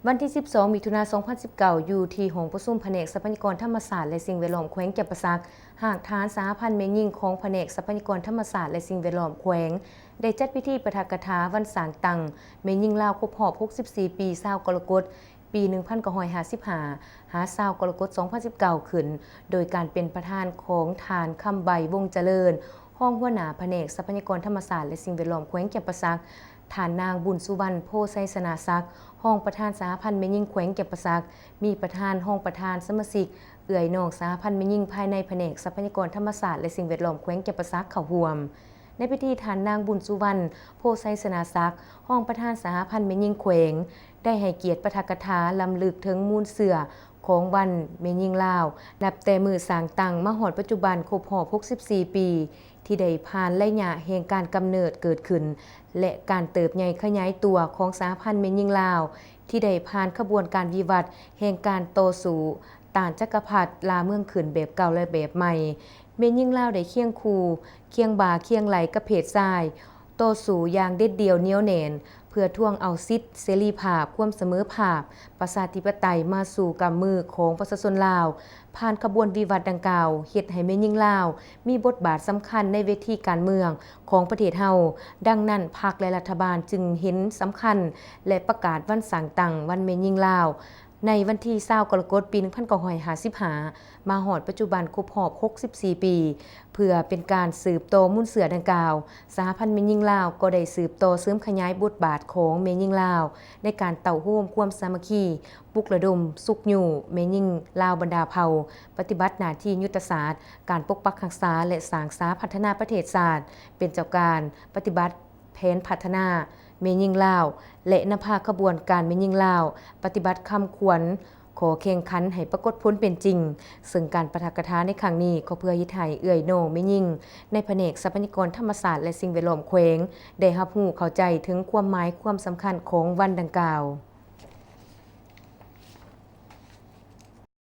วันที่ 12 มิถุนายน 2019 อยู่ที่ห้องประชุมแผนกทรัพยากรธรรมศาสตร์และสิ่งแวดล้อมแขวงแก่นประสักหากฐานสหพันธ์แม่หญิงของแผนกทรัพยากรธรรมศาสตร์และสิ่งแวดล้อมแขวงได้จัดพิธีปาฐกถาวันสร้างตั้งแม่หญิงลาวครบรอบ64 ปี20กรกฎาคมปี 1955 หา20กรกฎาคม 2019 ขึ้นโดยการเป็นประธานของฐานคำใบวงเจริญห้องหัวหน้าแผนกทรัพยากรธรรมศาสตร์และสิ่งแวดล้อมแขวงแก่นประสักฐานนางบุญสุวรรณโพไซสนาศักดิ์ห้องประธานสหพันธ์แม่หญิงแขวงแก่นประสักมีประธานห้องประธานสมาชิกเอื่อยนอกสหพันธ์แม่หญิงภายในแผนกทรัพยากรธรรมศาสตร์และสิ่งแวดล้อมแขวงแก่นประสักเข้าร่วมในพิธีฐานนางบุญสุวรรณโพไซสนาศักดิ์ห้องประธานสหพันธ์แม่หญิงแขวงได้ให้เกียรติปาฐกถาลำลึกถึงมูลเสือของวันแม่หญิงลาวนับแต่มือสร้างตั้งมาฮอดปัจจุบันครบรอบ64 ปีที่ได้ผ่านระยะแห่งการกำเนิดเกิดขึ้นและการเติบใหญ่ขยายตัวของสหพันธ์แม่หญิงลาวที่ได้ผ่านขบวนการวิวัฒน์แห่งการต่อสู้ต้านจักรพรรดิลาเมืองขึ้นแบบเก่าและแบบใหม่แม่หญิงลาวได้เคียงคู่เคียงบ่าเคียงไหลกับเพศชายต่อสู้อย่างเด็ดเดี่ยวเหนียวแน่นเพื่อทวงเอาสิทธิเสรีภาพความเสมอภาคประชาธิปไตยมาสู่กำมือของประชาชนลาวผ่านขบวนวิวัฒน์ดังกล่าวเฮ็ดให้แม่หญิงลาวมีบทบาทสำคัญในเวทีการเมืองของประเทศเฮาดังนั้นพรรคและรัฐบาลจึงเห็นสำคัญและประกาศวันสร้างตั้งวันแม่หญิงลาวในวันที่20กรกฎาคมปี 1955 มาฮอดปัจจุบันครบรอบ64 ปีเพื่อเป็นการสืบต่อมูลเสือดังกล่าวสหพันธ์แม่หญิงลาวก็ได้สืบต่อเสริมขยายบทบาทของแม่หญิงลาวในการเต่าโฮมความสามัคคีปลุกระดมสุขอยู่แม่หญิงลาวบรรดาเผ่าปฏิบัติหน้าที่ยุทธศาสตร์การปกปักรักษาและสร้างสาพัฒนาประเทศชาติเป็นเจ้าการปฏิบัติแผนพัฒนาแม่หญิงลาวและนำพาขบวนการแม่หญิงลาวปฏิบัติคำขวัญขอแข่งขันให้ปรากฏผลเป็นจริงซึ่งการปาฐกถาในครั้งนี้ก็เพื่อเฮ็ดให้เอื้อยโหน่แม่หญิงในแผนกทรัพยากรธรรมศาสตร์และสิ่งแวดล้อมแขวงได้รับรู้เข้าใจถึงความหมายความสำคัญของวันดังกล่าว